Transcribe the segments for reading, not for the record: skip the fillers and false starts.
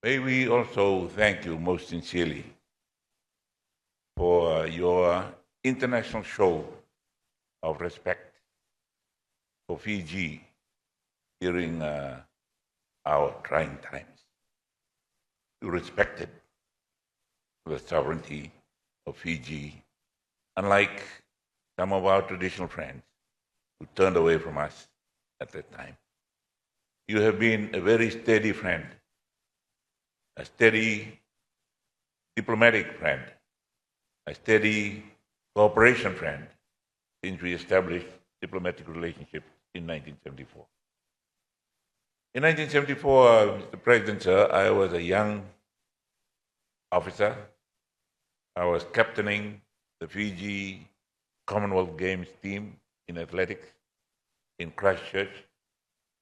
May we also thank you most sincerely for your international show of respect for Fiji during our trying times. You respected the sovereignty of Fiji, unlike some of our traditional friends who turned away from us at that time. You have been a very steady friend, a steady diplomatic friend, a steady cooperation friend since we established diplomatic relationship in 1974. In 1974, Mr. President, sir, I was a young officer. I was captaining the Fiji Commonwealth Games team in athletics in Christchurch,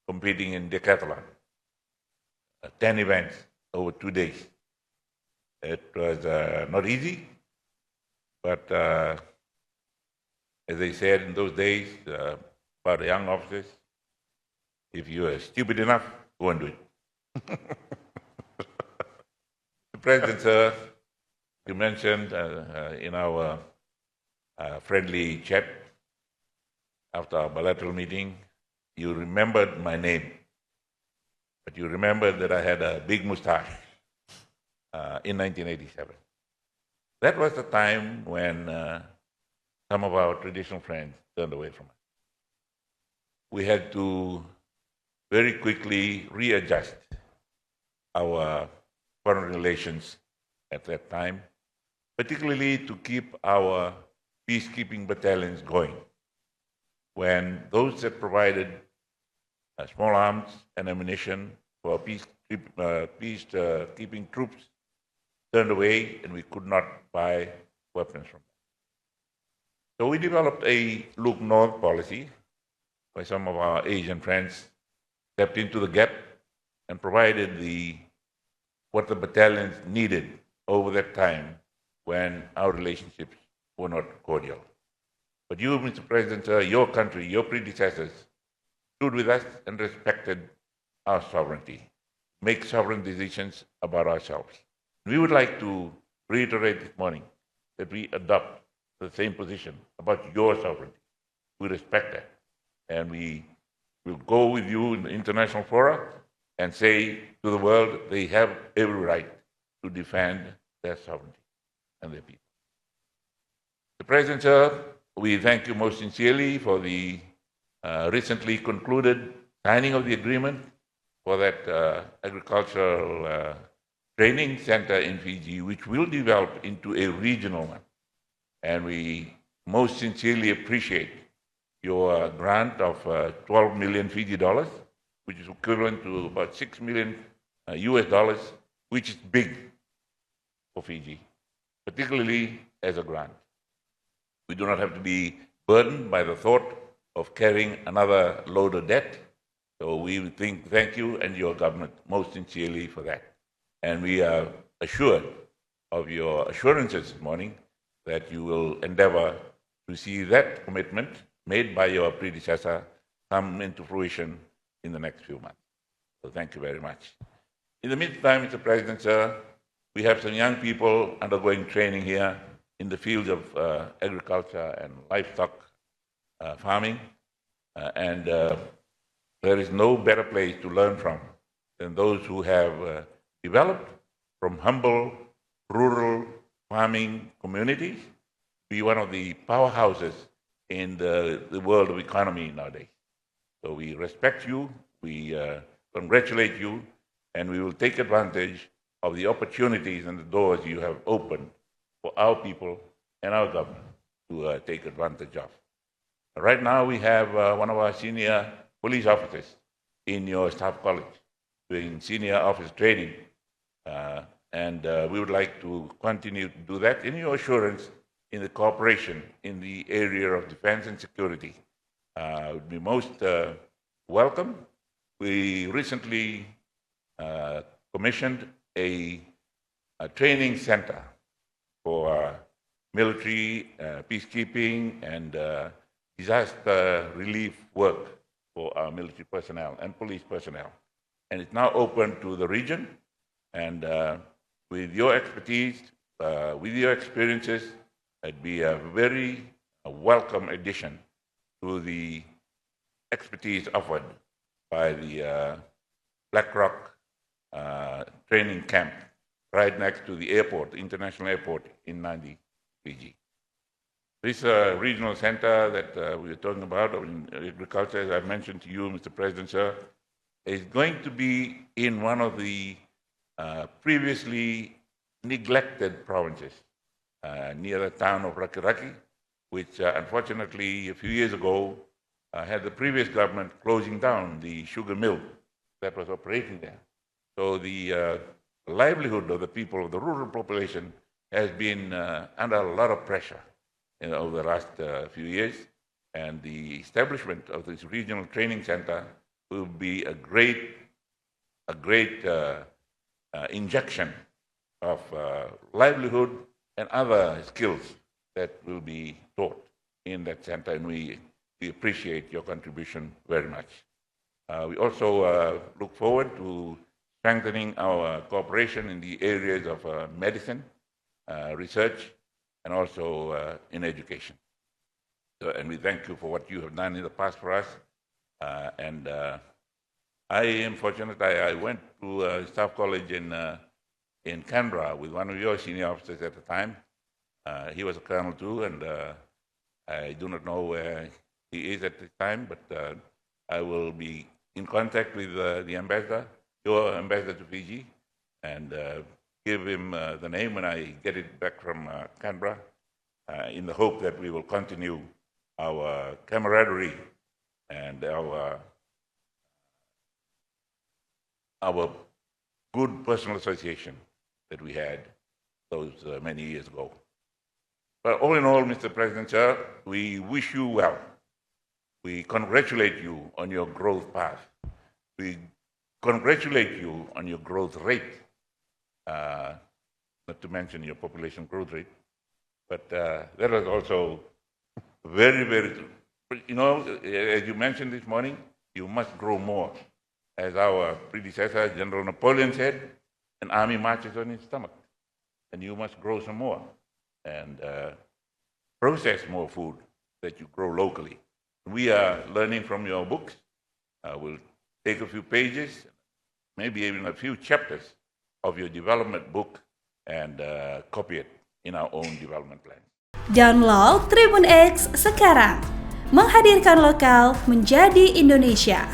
competing in decathlon, 10 events over 2 days. It was not easy, but as they said in those days about young officers, if you are stupid enough, go and do it. The President, sir, you mentioned in our friendly chat after our bilateral meeting, you remembered my name, but you remembered that I had a big mustache in 1987. That was the time when some of our traditional friends turned away from us. We had to very quickly readjust our foreign relations at that time, particularly to keep our peacekeeping battalions going. When those that provided small arms and ammunition for peacekeeping troops turned away, and we could not buy weapons from them. So we developed a look north policy, where some of our Asian friends stepped into the gap and provided what the battalions needed over that time when our relationships were not cordial. But you, Mr. President, your country, your predecessors stood with us and respected our sovereignty, make sovereign decisions about ourselves. We would like to reiterate this morning that we adopt the same position about your sovereignty. We respect that. And we will go with you in the international fora and say to the world they have every right to defend their sovereignty and their people. Mr. President, sir, we thank you most sincerely for the recently concluded signing of the agreement for that agricultural training center in Fiji, which will develop into a regional one. And we most sincerely appreciate your grant of 12 million Fiji dollars, which is equivalent to about 6 million US dollars, which is big for Fiji, particularly as a grant. We do not have to be burdened by the thought of carrying another load of debt. So we thank you and your government most sincerely for that. And we are assured of your assurances this morning that you will endeavor to see that commitment made by your predecessor come into fruition in the next few months. So thank you very much. In the meantime, Mr. President, sir, we have some young people undergoing training here in the fields of agriculture and livestock farming. And there is no better place to learn from than those who have developed from humble rural farming communities to be one of the powerhouses in the world of economy nowadays. So we respect you, we congratulate you, and we will take advantage of the opportunities and the doors you have opened for our people and our government to take advantage of. Right now we have one of our senior police officers in your staff college doing senior officer training, and we would like to continue to do that in your assurance in the cooperation in the area of defense and security. Would be most welcome. We recently commissioned a training center for military, peacekeeping, and disaster relief work for our military personnel and police personnel. And it's now open to the region, And with your expertise, with your experiences, it'd be a very welcome addition to the expertise offered by the Black Rock training camp right next to the airport, the international airport in Nadi, Fiji. This regional center that we are talking about in agriculture, as I mentioned to you, Mr. President, sir, is going to be in one of the previously neglected provinces near the town of Rakiraki, which unfortunately a few years ago had the previous government closing down the sugar mill that was operating there. So the livelihood of the people, of the rural population, has been under a lot of pressure over the last few years. And the establishment of this regional training center will be a great injection of livelihood and other skills that will be taught in that center, and we appreciate your contribution very much. We also look forward to strengthening our cooperation in the areas of medicine, research, and also in education. So, and we thank you for what you have done in the past for us. I am fortunate. I went to Staff College in Canberra with one of your senior officers at the time. He was a colonel too, and I do not know where he is at this time, but I will be in contact with the ambassador, your ambassador to Fiji, and give him the name when I get it back from Canberra, in the hope that we will continue our camaraderie and our good personal association that we had those many years ago. But all in all, Mr. President, sir, we wish you well. We congratulate you on your growth path. We congratulate you on your growth rate, not to mention your population growth rate. But that was also very, very, as you mentioned this morning, you must grow more. As our predecessor, General Napoleon, said, an army marches on its stomach, and you must grow some more and process more food that you grow locally. We are learning from your books. We'll take a few pages, maybe even a few chapters of your development book and copy it in our own development plan. Download Tribun X sekarang, menghadirkan lokal menjadi Indonesia.